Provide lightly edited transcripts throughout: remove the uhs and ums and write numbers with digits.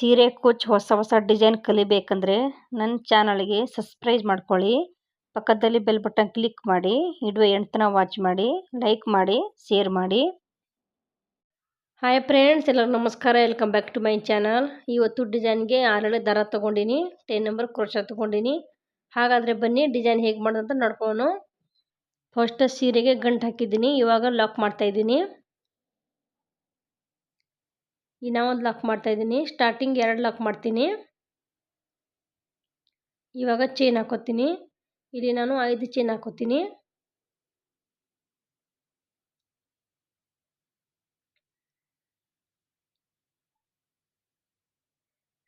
ಸೀರೆ ಕುಚ್ಚು ಹೊಸ ಡಿಸೈನ್ ಕಲಿಬೇಕಂದ್ರೆ ನನ್ನ ಚಾನಲ್ಗೆ ಸಬ್ಸ್ಕ್ರೈಬ್ ಮಾಡ್ಕೊಳ್ಳಿ. ಪಕ್ಕದಲ್ಲಿ ಬೆಲ್ ಬಟನ್ ಕ್ಲಿಕ್ ಮಾಡಿ. ವಿಡಿಯೋ ಎಂಡ್ ತನಕ ವಾಚ್ ಮಾಡಿ. ಲೈಕ್ ಮಾಡಿ, ಶೇರ್ ಮಾಡಿ. ಹಾಯ್ ಫ್ರೆಂಡ್ಸ್, ಎಲ್ಲರಿಗೂ ನಮಸ್ಕಾರ. Welcome back to my channel. ಇವತ್ತು ಡಿಸೈನ್ಗೆ ಆಲ್ರೆಡಿ ದಾರ ತೊಗೊಂಡಿನಿ, 10 ನಂಬರ್ ಕ್ರೋಶಾ ತೊಗೊಂಡಿನಿ. ಹಾಗಾದರೆ ಬನ್ನಿ ಡಿಸೈನ್ ಹೇಗೆ ಮಾಡೋದಂತ ನೋಡ್ಕೊಳ್ಳೋಣ. ಫಸ್ಟ್ ಸೀರೆಗೆ ಗಂಟು ಹಾಕಿದ್ದೀನಿ, ಇವಾಗ ಲಾಕ್ ಮಾಡ್ತಾ ಇದ್ದೀನಿ. ಇನ್ನೊಂದು ಲಾಕ್ ಮಾಡ್ತಾ ಇದ್ದೀನಿ. ಸ್ಟಾರ್ಟಿಂಗ್ 2 ಲಾಕ್ ಮಾಡ್ತೀನಿ. ಇವಾಗ ಚೈನ್ ಹಾಕೋತೀನಿ. ಇಲ್ಲಿ ನಾನು 5 ಚೈನ್ ಹಾಕೋತೀನಿ.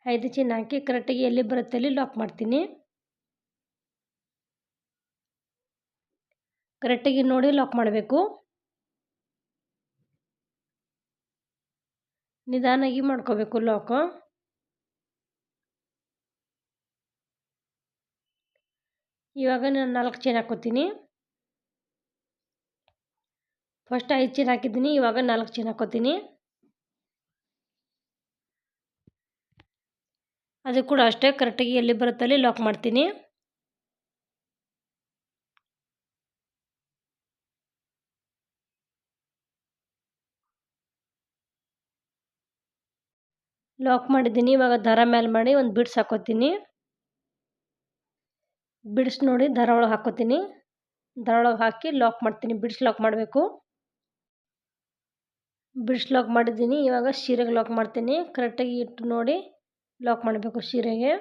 ಐದು ಚೈನ್ ಹಾಕಿ ಕರೆಕ್ಟಾಗಿ ಎಲ್ಲಿ ಬರುತ್ತೆ ಅಲ್ಲಿ ಲಾಕ್ ಮಾಡ್ತೀನಿ. ಕರೆಕ್ಟಾಗಿ ನೋಡಿ ಲಾಕ್ ಮಾಡಬೇಕು. ನಿಧಾನಾಗಿ ಮಾಡ್ಕೋಬೇಕು ಲಾಕ್. ಇವಾಗ ನಾನು 4 ಚೈನ್ ಹಾಕೋತೀನಿ. ಫಸ್ಟ್ 5 ಚೈನ್ ಹಾಕಿದ್ದೀನಿ, ಇವಾಗ 4 ಚೈನ್ ಹಾಕೋತೀನಿ. ಅದು ಕೂಡ ಅಷ್ಟೇ ಕರೆಕ್ಟಾಗಿ ಎಲ್ಲಿ ಬರುತ್ತೆ ಅಲ್ಲಿ ಲಾಕ್ ಮಾಡ್ತೀನಿ. ಲಾಕ್ ಮಾಡಿದ್ದೀನಿ. ಇವಾಗ ದಾರ ಮೇಲೆ ಮಾಡಿ ಒಂದು ಬಿಡ್ಸ್ ಹಾಕೋತೀನಿ. ಬಿಡ್ಸ್ ನೋಡಿ ದಾರ ಒಳಗೆ ಹಾಕೋತೀನಿ. ದಾರ ಒಳಗೆ ಹಾಕಿ ಲಾಕ್ ಮಾಡ್ತೀನಿ. ಬಿಡ್ಸ್ ಲಾಕ್ ಮಾಡಬೇಕು. ಬಿಡ್ಸ್ ಲಾಕ್ ಮಾಡಿದ್ದೀನಿ. ಇವಾಗ ಸೀರೆಗೆ ಲಾಕ್ ಮಾಡ್ತೀನಿ. ಕರೆಕ್ಟಾಗಿ ಇಟ್ಟು ನೋಡಿ ಲಾಕ್ ಮಾಡಬೇಕು ಸೀರೆಗೆ.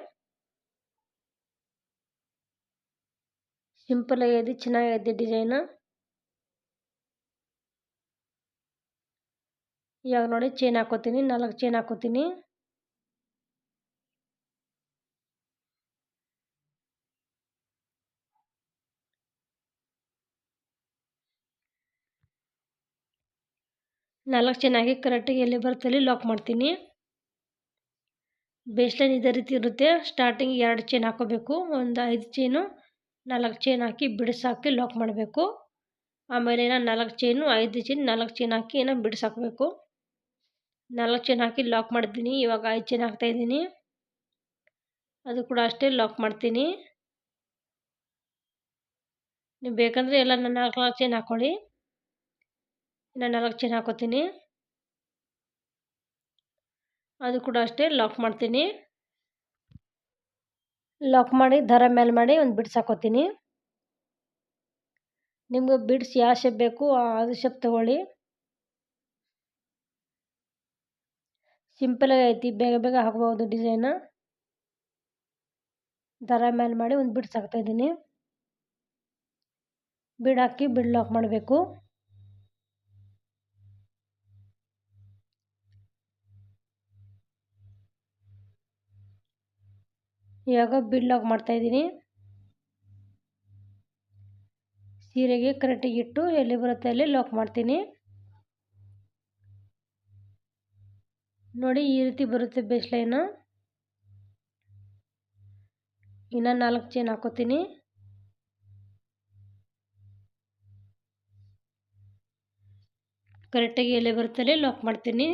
ಸಿಂಪಲ್ ಆಗಿದೆ, ಚೆನ್ನಾಗಿದೆ ಡಿಸೈನ್. ಇವಾಗ ನೋಡಿ ಚೈನ್ ಹಾಕೋತೀನಿ. 4 ಚೈನ್ ಹಾಕೋತೀನಿ. ನಾಲ್ಕು ಚೈನ್ ಹಾಕಿ ಕರೆಕ್ಟಾಗಿ ಎಲ್ಲಿ ಬರ್ತಲ್ಲಿ ಲಾಕ್ ಮಾಡ್ತೀನಿ. ಬೇಸ್ಲೈನ್ ಇದೇ ರೀತಿ ಇರುತ್ತೆ. ಸ್ಟಾರ್ಟಿಂಗ್ 2 ಚೈನ್ ಹಾಕೋಬೇಕು. ಒಂದು 5 ಚೈನು 4 ಚೈನ್ ಹಾಕಿ ಬಿಡಿಸಾಕಿ ಲಾಕ್ ಮಾಡಬೇಕು. ಆಮೇಲೆ 4 ಚೈನು 5 ಚೈನ್ 4 ಚೈನ್ ಹಾಕಿ ಬಿಡಿಸಾಕಬೇಕು. 4 ಚೈನ್ ಹಾಕಿ ಲಾಕ್ ಮಾಡಿದ್ದೀನಿ. ಇವಾಗ 5 ಚೈನ್ ಹಾಕ್ತಾಯಿದ್ದೀನಿ. ಅದು ಕೂಡ ಅಷ್ಟೇ ಲಾಕ್ ಮಾಡ್ತೀನಿ. ನೀವು ಬೇಕಂದರೆ ಎಲ್ಲ 4 ಚೈನ್ ಹಾಕ್ಕೊಳ್ಳಿ. ಇನ್ನು 4 ಚೈನ್ ಹಾಕೋತೀನಿ. ಅದು ಕೂಡ ಅಷ್ಟೇ ಲಾಕ್ ಮಾಡ್ತೀನಿ. ಲಾಕ್ ಮಾಡಿ ದಾರ ಮೇಲೆ ಮಾಡಿ ಒಂದು ಬಿಡ್ಸ್ ಹಾಕೋತೀನಿ. ನಿಮ್ಗೆ ಬಿಡ್ಸ್ ಯಾವ ಶೇಪ್ ಬೇಕು ಅದು ಶೇಪ್ ತಗೊಳ್ಳಿ. ಸಿಂಪಲಾಗಿ ಐತಿ, ಬೇಗ ಬೇಗ ಹಾಕ್ಬೋದು ಡಿಸೈನ್. ದಾರ ಮೇಲೆ ಮಾಡಿ ಒಂದು ಬಿಡ್ಸ್ ಹಾಕ್ತಾಯಿದ್ದೀನಿ. ಬಿಡ್ ಹಾಕಿ ಬಿಡ್ ಲಾಕ್ ಮಾಡಬೇಕು. ಇವಾಗ ಬಿಡ್ ಲಾಕ್ ಮಾಡ್ತಾಯಿದ್ದೀನಿ. ಸೀರೆಗೆ ಕರೆಕ್ಟಾಗಿ ಇಟ್ಟು ಎಲ್ಲಿ ಬರುತ್ತೆ ಅಲ್ಲಿ ಲಾಕ್ ಮಾಡ್ತೀನಿ. ನೋಡಿ ಈ ರೀತಿ ಬರುತ್ತೆ ಬೇಸ್ಲೈನು. ಇನ್ನು 4 ಚೈನ್ ಹಾಕೋತೀನಿ. ಕರೆಕ್ಟಾಗಿ ಎಲ್ಲಿ ಬರುತ್ತೆ ಅಲ್ಲಿ ಲಾಕ್ ಮಾಡ್ತೀನಿ.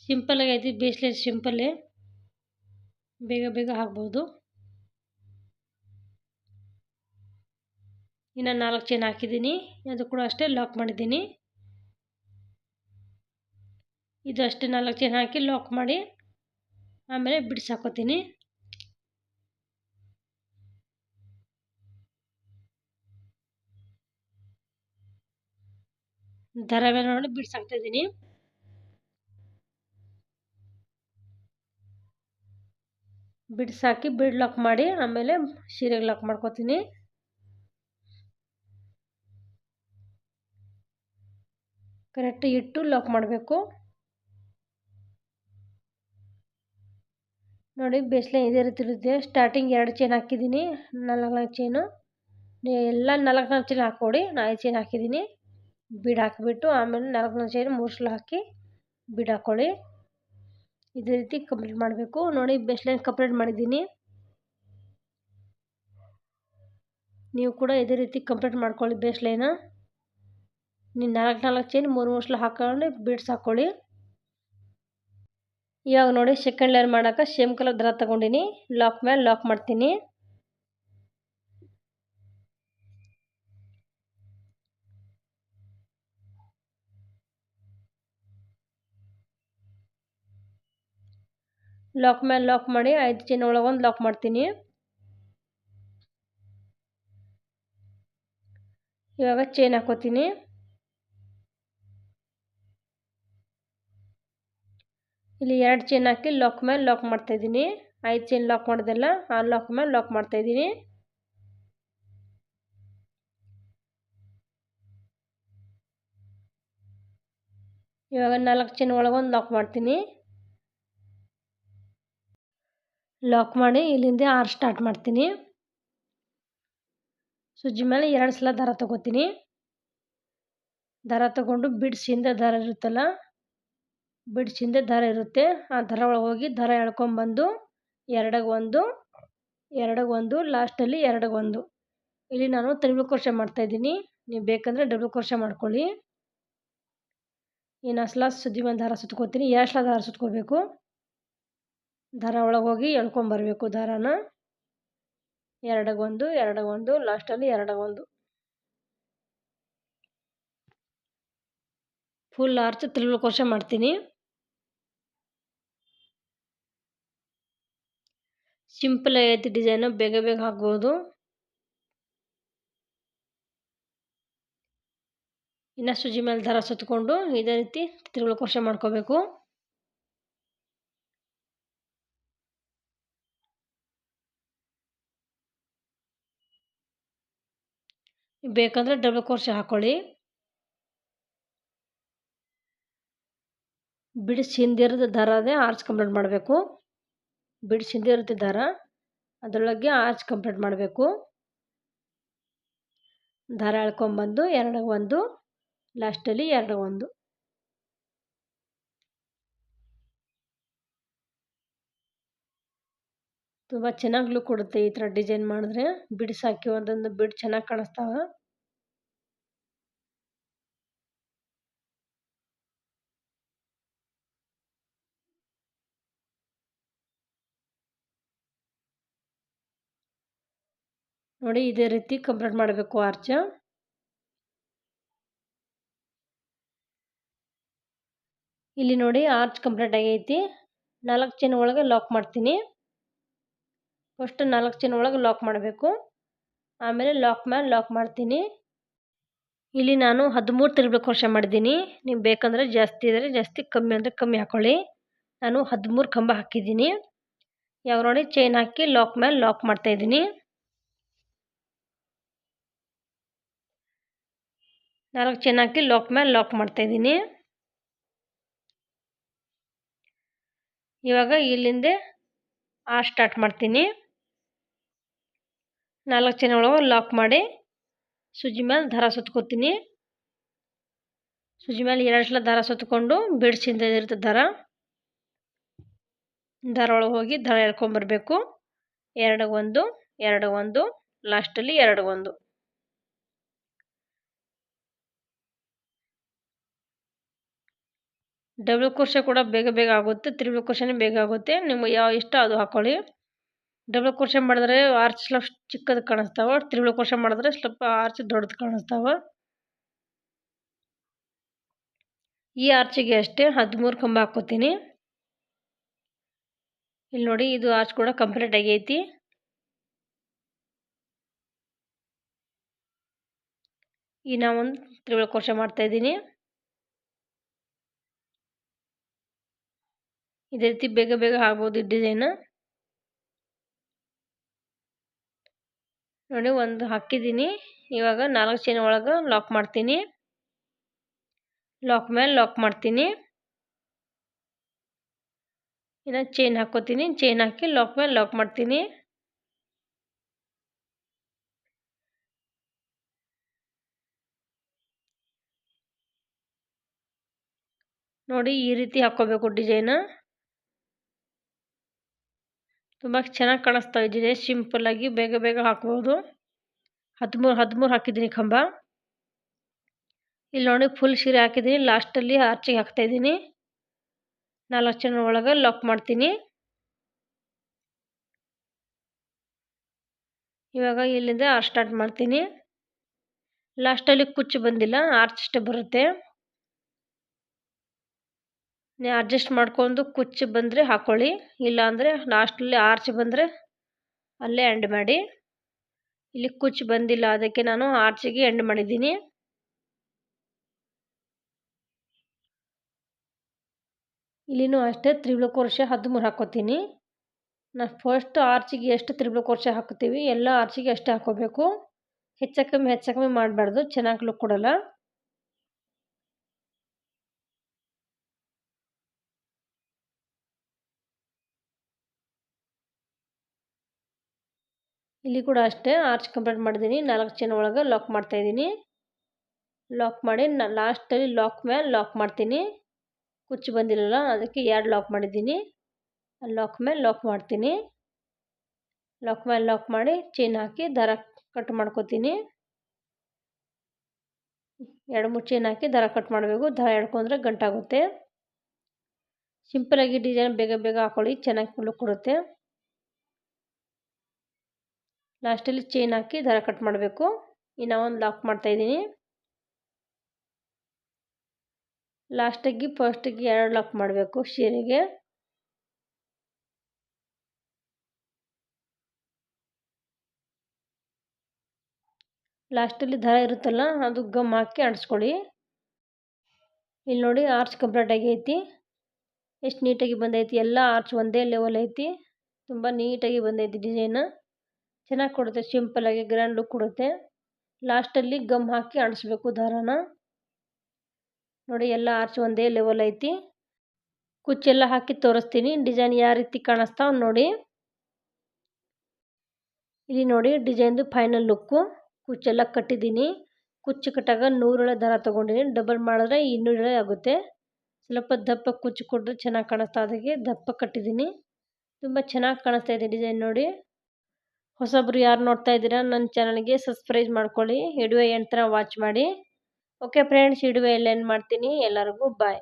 ಸಿಂಪಲಾಗಿ ಐತಿ ಬೇಸ್ಲೈನ್, ಸಿಂಪಲ್ಲೇ, ಬೇಗ ಬೇಗ ಹಾಕ್ಬೋದು. ಇನ್ನು 4 ಚೈನ್ ಹಾಕಿದ್ದೀನಿ. ಅದು ಕೂಡ ಅಷ್ಟೇ ಲಾಕ್ ಮಾಡಿದ್ದೀನಿ. ಇದು ಅಷ್ಟೇ 4 ಚೈನ್ ಹಾಕಿ ಲಾಕ್ ಮಾಡಿ ಆಮೇಲೆ ಬಿಡ್ಸ್ ಹಾಕೋತೀನಿ. ದಾರ ಮೇಲೆ ನೋಡಿ ಬಿಡ್ಸ್ ಹಾಕ್ತಾಯಿದ್ದೀನಿ. ಬಿಡ್ಸ್ ಹಾಕಿ ಬಿಡ್ ಲಾಕ್ ಮಾಡಿ ಆಮೇಲೆ ಸೀರೆಗೆ ಲಾಕ್ ಮಾಡ್ಕೋತೀನಿ. ಕರೆಕ್ಟಾಗಿ ಇಟ್ಟು ಲಾಕ್ ಮಾಡಬೇಕು. ನೋಡಿ ಬೇಸ್ಲೈನ್ ಇದೇ ರೀತಿ ಇರುತ್ತೆ. ಸ್ಟಾರ್ಟಿಂಗ್ 2 ಚೈನ್ ಹಾಕಿದ್ದೀನಿ, 4 ಚೈನು. ಎಲ್ಲ 4 ಚೈನ್ ಹಾಕ್ಕೊಡಿ. ನಾನು 5 ಚೈನ್ ಹಾಕಿದ್ದೀನಿ. ಬಿಡ್ ಹಾಕಿಬಿಟ್ಟು ಆಮೇಲೆ 4 ಚೈನ್ 3 ಸಲ ಹಾಕಿ ಬಿಡ್ ಹಾಕ್ಕೊಳ್ಳಿ. ಇದೇ ರೀತಿ ಕಂಪ್ಲೀಟ್ ಮಾಡಬೇಕು. ನೋಡಿ ಬೇಸ್ಲೈನ್ ಕಂಪ್ಲೀಟ್ ಮಾಡಿದ್ದೀನಿ. ನೀವು ಕೂಡ ಇದೇ ರೀತಿ ಕಂಪ್ಲೀಟ್ ಮಾಡ್ಕೊಳ್ಳಿ ಬೇಸ್ಲೈನ. ನೀವು 4 ಚೈನ್ 3 ಸಲ ಹಾಕ್ಕೊಂಡು ಬಿಡ್ಸ್ ಹಾಕ್ಕೊಳ್ಳಿ. ಇವಾಗ ನೋಡಿ ಸೆಕೆಂಡ್ ಲೇಯರ್ ಮಾಡೋಕೆ ಸೇಮ್ ಕಲರ್ ದಾರ ತಗೊಂಡಿನಿ. ಲಾಕ್ ಮೇಲೆ ಲಾಕ್ ಮಾಡ್ತೀನಿ. ಲಾಕ್ ಮೇಲೆ ಲಾಕ್ ಮಾಡಿ 5 ಚೈನ್ ಒಳಗೆ ಒಂದು ಲಾಕ್ ಮಾಡ್ತೀನಿ. ಇವಾಗ ಚೈನ್ ಹಾಕೋತೀನಿ. ಇಲ್ಲಿ 2 ಚೈನ್ ಹಾಕಿ ಲಾಕ್ ಮೇಲೆ ಲಾಕ್ ಮಾಡ್ತಾ ಇದ್ದೀನಿ. 5 ಚೈನ್ ಲಾಕ್ ಮಾಡೋದಲ್ಲ, ಆ ಲಾಕ್ ಮೇಲೆ ಲಾಕ್ ಮಾಡ್ತಾ ಇದ್ದೀನಿ. ಇವಾಗ 4 ಚೈನ್ ಒಳಗೆ ಒಂದು ಲಾಕ್ ಮಾಡ್ತೀನಿ. ಲಾಕ್ ಮಾಡಿ ಇಲ್ಲಿಂದ 6 ಸ್ಟಾರ್ಟ್ ಮಾಡ್ತೀನಿ. ಸುಜ್ಜಿ ಮೇಲೆ 2 ಸಲ ದಾರ ತಗೋತೀನಿ. ದಾರ ತಗೊಂಡು ಬಿಡ್ಸಿಂದ ದಾರ ಇರುತ್ತಲ್ಲ, ಬಿಡ್ಸಿಂದ ದಾರ ಇರುತ್ತೆ, ಆ ದಾರ ಒಳಗೆ ಹೋಗಿ ದಾರ ಎಳ್ಕೊಂಬಂದು ಎರಡಿಗೆ ಒಂದು ಲಾಸ್ಟಲ್ಲಿ ಎರಡಿಗೆ ಒಂದು. ಇಲ್ಲಿ ನಾನು ತ್ರಿಬಲ್ ಕ್ರೋಶೆ ಮಾಡ್ತಾಯಿದ್ದೀನಿ. ನೀವು ಬೇಕಂದರೆ ಡಬಲ್ ಕ್ರೋಶೆ ಮಾಡ್ಕೊಳ್ಳಿ. ಇನ್ನು ಸಲ ಸುದ್ದಿ ಮೇಲೆ ದಾರ ಸುತ್ಕೋತೀನಿ. 2 ಸಲ ದಾರ ಸುತ್ಕೋಬೇಕು. ದಾರ ಒಳಗೆ ಹೋಗಿ ಎಳ್ಕೊಂಬರ್ಬೇಕು ದಾರಾನ. ಎರಡಿಗೆ ಒಂದು ಲಾಸ್ಟಲ್ಲಿ ಎರಡಿಗೆ ಒಂದು. ಫುಲ್ ಆರ್ಚ್ ತ್ರಿಬಲ್ ಕ್ರೋಶೆ ಮಾಡ್ತೀನಿ. ಸಿಂಪಲ್ ಆಗೈತಿ ಡಿಸೈನು, ಬೇಗ ಬೇಗ ಹಾಕ್ಬೋದು. ಇನ್ನು ಸುಜಿ ಮೇಲೆ ದಾರ ಸುತ್ತಕೊಂಡು ಇದೇ ರೀತಿ ತ್ರಿಬಲ್ ಕ್ರೋಶೆ ಮಾಡ್ಕೋಬೇಕು. ಬೇಕಂದರೆ ಡಬಲ್ ಕ್ರೋಶೆ ಹಾಕ್ಕೊಳ್ಳಿ. ಬಿಡಿಸಿ ಹಿಂದಿರೋದು ದಾರದೇ ಆರ್ಚ್ ಕಂಪ್ಲೀಟ್ ಮಾಡಬೇಕು. ಬಿಡಿಸಿ ಹಿಂದಿರುತ್ತೆ ದಾರ, ಅದರೊಳಗೆ ಆರ್ಚ್ ಕಂಪ್ಲೀಟ್ ಮಾಡಬೇಕು. ದಾರ ಎಳ್ಕೊಂಬಂದು ಎರಡಿಗೆ ಒಂದು, ಲಾಸ್ಟಲ್ಲಿ ಎರಡಿಗೆ ಒಂದು. ತುಂಬ ಚೆನ್ನಾಗಿ ಲುಕ್ ಕೊಡುತ್ತೆ ಈ ಥರ ಡಿಸೈನ್ ಮಾಡಿದ್ರೆ. ಬಿಡ್ಸ್ ಹಾಕಿ ಒಂದೊಂದು ಬಿಡ್ ಚೆನ್ನಾಗಿ ಕಾಣಿಸ್ತಾವೆ. ನೋಡಿ ಇದೇ ರೀತಿ ಕಂಪ್ಲೀಟ್ ಮಾಡಬೇಕು ಆರ್ಚ್. ಇಲ್ಲಿ ನೋಡಿ ಆರ್ಚ್ ಕಂಪ್ಲೀಟ್ ಆಗೈತಿ. 4 ಚೈನ್ ಒಳಗೆ ಲಾಕ್ ಮಾಡ್ತೀನಿ. ಫಸ್ಟ್ 4 ಚೈನ್ ಒಳಗೆ ಲಾಕ್ ಮಾಡಬೇಕು, ಆಮೇಲೆ ಲಾಕ್ ಮೇಲೆ ಲಾಕ್ ಮಾಡ್ತೀನಿ. ಇಲ್ಲಿ ನಾನು 13 ತ್ರಿಬಲ್ ಕ್ರೋಶೆ ಮಾಡಿದ್ದೀನಿ. ನೀವು ಬೇಕಂದರೆ ಜಾಸ್ತಿ ಇದ್ದರೆ ಜಾಸ್ತಿ, ಕಮ್ಮಿ ಅಂದರೆ ಕಮ್ಮಿ ಹಾಕ್ಕೊಳ್ಳಿ. ನಾನು 13 ಕಂಬ ಹಾಕಿದ್ದೀನಿ. ಇವಾಗ ನೋಡಿ ಚೈನ್ ಹಾಕಿ ಲಾಕ್ ಮೇಲೆ ಲಾಕ್ ಮಾಡ್ತಾಯಿದ್ದೀನಿ. 4 ಚೈನ್ ಹಾಕಿ ಲಾಕ್ ಮೇಲೆ ಲಾಕ್ ಮಾಡ್ತಾಯಿದ್ದೀನಿ. ಇವಾಗ ಇಲ್ಲಿಂದ ಸ್ಟಾರ್ಟ್ ಮಾಡ್ತೀನಿ. 4 ಚೈನ್ ಒಳಗೆ ಲಾಕ್ ಮಾಡಿ ಸುಜಿ ಮೇಲೆ ದಾರ ಸುತ್ಕೋತೀನಿ. ಸುಜಿ ಮೇಲೆ 2 ಸಲ ದಾರ ಸುತ್ತಕೊಂಡು ಬಿಡ್ಸಿಂದ ಇರುತ್ತೆ ದಾರ ಒಳಗೆ ಹೋಗಿ ದಾರ ಎಳ್ಕೊಂಬರ್ಬೇಕು. ಎರಡಿಗೆ ಒಂದು, ಲಾಸ್ಟಲ್ಲಿ ಎರಡಿಗೆ ಒಂದು. ಡಬಲ್ ಕ್ರೋಶೆ ಕೂಡ ಬೇಗ ಬೇಗ ಆಗುತ್ತೆ, ತ್ರಿಬಲ್ ಕ್ರೋಶೆನೇ ಬೇಗ ಆಗುತ್ತೆ. ನಿಮಗೆ ಯಾವ ಇಷ್ಟ ಅದು ಹಾಕ್ಕೊಳ್ಳಿ. ಡಬಲ್ ಕ್ರೋಶೆ ಮಾಡಿದ್ರೆ ಆರ್ಚ್ ಸ್ವಲ್ಪ ಚಿಕ್ಕದು ಕಾಣಿಸ್ತಾವೆ, ತ್ರಿಬಲ್ ಕ್ರೋಶೆ ಮಾಡಿದ್ರೆ ಸ್ವಲ್ಪ ಆರ್ಚ್ ದೊಡ್ಡದು ಕಾಣಿಸ್ತಾವೆ. ಈ ಆರ್ಚಿಗೆ ಅಷ್ಟೇ 13 ಕಂಬ ಹಾಕ್ಕೋತೀನಿ. ಇಲ್ಲಿ ನೋಡಿ ಇದು ಆರ್ಚ್ ಕೂಡ ಕಂಪ್ಲೀಟ್ ಆಗೈತಿ. ಇನ್ನು ಒಂದು ತ್ರಿಬಲ್ ಕ್ರೋಶೆ ಮಾಡ್ತಾಯಿದ್ದೀನಿ. ಇದೇ ರೀತಿ ಬೇಗ ಬೇಗ ಆಗ್ಬೋದು ಈ ಡಿಸೈನ್. ನೋಡಿ ಒಂದು ಹಾಕಿದ್ದೀನಿ. ಇವಾಗ 4 ಚೈನ್ ಒಳಗೆ ಲಾಕ್ ಮಾಡ್ತೀನಿ. ಲಾಕ್ ಮೇಲೆ ಲಾಕ್ ಮಾಡ್ತೀನಿ. ಇನ್ನು ಚೈನ್ ಹಾಕ್ಕೋತೀನಿ. ಚೈನ್ ಹಾಕಿ ಲಾಕ್ ಮೇಲೆ ಲಾಕ್ ಮಾಡ್ತೀನಿ. ನೋಡಿ ಈ ರೀತಿ ಹಾಕ್ಕೋಬೇಕು ಡಿಸೈನ್. ತುಂಬ ಚೆನ್ನಾಗಿ ಕಾಣಿಸ್ತಾ ಇದೆ. ಸಿಂಪಲ್ಲಾಗಿ ಬೇಗ ಬೇಗ ಹಾಕ್ಬೋದು. 13 ಹಾಕಿದ್ದೀನಿ ಕಂಬ. ಇಲ್ಲಿ ನೋಡಿ ಫುಲ್ ಸೀರೆ ಹಾಕಿದ್ದೀನಿ. ಲಾಸ್ಟಲ್ಲಿ ಆರ್ಚಿಗೆ ಹಾಕ್ತಾಯಿದ್ದೀನಿ. 4 ಚೈನ್ ಒಳಗೆ ಲಾಕ್ ಮಾಡ್ತೀನಿ. ಇವಾಗ ಇಲ್ಲಿಂದ ಸ್ಟಾರ್ಟ್ ಮಾಡ್ತೀನಿ. ಲಾಸ್ಟಲ್ಲಿ ಕುಚ್ಚು ಬಂದಿಲ್ಲ, ಆರ್ಚ್ ಅಷ್ಟೇ ಬರುತ್ತೆ. ನೀವು ಅಡ್ಜಸ್ಟ್ ಮಾಡ್ಕೊಂಡು ಕುಚ್ಚು ಬಂದರೆ ಹಾಕ್ಕೊಳ್ಳಿ, ಇಲ್ಲ ಅಂದರೆ ಲಾಸ್ಟಲ್ಲಿ ಆರ್ಚ್ ಬಂದರೆ ಅಲ್ಲೇ ಎಂಡ್ ಮಾಡಿ. ಇಲ್ಲಿ ಕುಚ್ಚು ಬಂದಿಲ್ಲ, ಅದಕ್ಕೆ ನಾನು ಆರ್ಚಿಗೆ ಎಂಡ್ ಮಾಡಿದ್ದೀನಿ. ಇಲ್ಲಿನೂ ಅಷ್ಟೇ ತ್ರಿಬಲ್ ಕ್ರೋಶೆ 13 ಹಾಕ್ಕೋತೀನಿ. ನಾವು ಫಸ್ಟ್ ಆರ್ಚಿಗೆ ಎಷ್ಟು ತ್ರಿಬಲ್ ಕ್ರೋಶೆ ಹಾಕ್ತೀವಿ ಎಲ್ಲ ಆರ್ಚಿಗೆ ಅಷ್ಟೇ ಹಾಕ್ಕೋಬೇಕು. ಹೆಚ್ಚು ಕಮ್ಮಿ ಮಾಡಬಾರ್ದು, ಚೆನ್ನಾಗಿ ಲುಕ್ ಕೊಡಲ್ಲ. ಇಲ್ಲಿ ಕೂಡ ಅಷ್ಟೇ ಆರ್ಚ್ ಕಂಪ್ಲೀಟ್ ಮಾಡಿದ್ದೀನಿ. 4 ಚೈನ್ ಒಳಗೆ ಲಾಕ್ ಮಾಡ್ತಾಯಿದ್ದೀನಿ. ಲಾಕ್ ಮಾಡಿ ಲಾಸ್ಟಲ್ಲಿ ಲಾಕ್ ಮೇಲೆ ಲಾಕ್ ಮಾಡ್ತೀನಿ. ಕುಚ್ಚು ಬಂದಿರಲ್ಲ, ಅದಕ್ಕೆ 2 ಲಾಕ್ ಮಾಡಿದ್ದೀನಿ. ಲಾಕ್ ಮೇಲೆ ಲಾಕ್ ಮಾಡ್ತೀನಿ. ಲಾಕ್ ಮೇಲೆ ಲಾಕ್ ಮಾಡಿ ಚೈನ್ ಹಾಕಿ ದಾರ ಕಟ್ ಮಾಡ್ಕೋತೀನಿ. 2-3 ಚೈನ್ ಹಾಕಿ ದಾರ ಕಟ್ ಮಾಡಬೇಕು. ದಾರ ಎಳ್ಕೊಂಡ್ರೆ ಗಂಟಾಗುತ್ತೆ. ಸಿಂಪಲಾಗಿ ಡಿಸೈನ್ ಬೇಗ ಹಾಕೊಳ್ಳಿ, ಚೆನ್ನಾಗಿ ಲುಕ್ ಕೊಡುತ್ತೆ. ಲಾಸ್ಟಲ್ಲಿ ಚೈನ್ ಹಾಕಿ ದಾರ ಕಟ್ ಮಾಡಬೇಕು. ಇನ್ನು ಒಂದು ಲಾಕ್ ಮಾಡ್ತಾಯಿದ್ದೀನಿ. ಲಾಸ್ಟಿಗೆ ಫಸ್ಟಿಗೆ 2 ಲಾಕ್ ಮಾಡಬೇಕು ಸೀರೆಗೆ. ಲಾಸ್ಟಲ್ಲಿ ದಾರ ಇರುತ್ತಲ್ಲ, ಅದು ಗಮ್ ಹಾಕಿ ಅಂಟಿಸ್ಕೊಳ್ಳಿ. ಇಲ್ಲಿ ನೋಡಿ ಆರ್ಚ್ ಕಂಪ್ಲೀಟ್ ಆಗೈತಿ. ಎಷ್ಟು ನೀಟಾಗಿ ಬಂದೈತಿ, ಎಲ್ಲ ಆರ್ಚ್ ಒಂದೇ ಲೆವೆಲ್ ಐತಿ. ತುಂಬ ನೀಟಾಗಿ ಬಂದೈತಿ ಡಿಸೈನ್. ಚೆನ್ನಾಗಿ ಕೊಡುತ್ತೆ, ಸಿಂಪಲಾಗಿ ಗ್ರ್ಯಾಂಡ್ ಲುಕ್ ಕೊಡುತ್ತೆ. ಲಾಸ್ಟಲ್ಲಿ ಗಮ್ ಹಾಕಿ ಅಂಟಿಸ್ಬೇಕು ದಾರಾನ. ನೋಡಿ ಎಲ್ಲ ಆರ್ಚ್ ಒಂದೇ ಲೆವೆಲ್ ಐತಿ. ಕುಚ್ಚೆಲ್ಲ ಹಾಕಿ ತೋರಿಸ್ತೀನಿ, ಡಿಸೈನ್ ಯಾವ ರೀತಿ ಕಾಣಿಸ್ತಾವ ನೋಡಿ. ಇಲ್ಲಿ ನೋಡಿ ಡಿಸೈನ್ದು ಫೈನಲ್ ಲುಕ್ಕು. ಕುಚ್ಚೆಲ್ಲ ಕಟ್ಟಿದ್ದೀನಿ. ಕುಚ್ಚು ಕಟ್ಟಾಗ 100 ಎಳೆ ದಾರ ತೊಗೊಂಡಿದ್ದೀನಿ. ಡಬಲ್ ಮಾಡಿದ್ರೆ 200 ಎಳೆ ಆಗುತ್ತೆ. ಸ್ವಲ್ಪ ದಪ್ಪ ಕುಚ್ಚು ಕೊಟ್ಟರೆ ಚೆನ್ನಾಗಿ ಕಾಣಿಸ್ತಾ, ಅದಕ್ಕೆ ದಪ್ಪ ಕಟ್ಟಿದ್ದೀನಿ. ತುಂಬ ಚೆನ್ನಾಗಿ ಕಾಣಿಸ್ತಾ ಇದೆ ಡಿಸೈನ್ ನೋಡಿ. ಹೊಸಬ್ರು ಯಾರು ನೋಡ್ತಾ ಇದ್ದೀರಾ ನನ್ನ ಚಾನಲ್ಗೆ ಸಬ್ಸ್ಕ್ರೈಬ್ ಮಾಡ್ಕೊಳ್ಳಿ. ವಿಡಿಯೋ ಎಂಡ್ ತನಕ ವಾಚ್ ಮಾಡಿ. ಓಕೆ ಫ್ರೆಂಡ್ಸ್, ವಿಡಿಯೋ ಎಲ್ಲ ಎಂಡ್ ಮಾಡ್ತೀನಿ. ಎಲ್ಲರಿಗೂ ಬಾಯ್.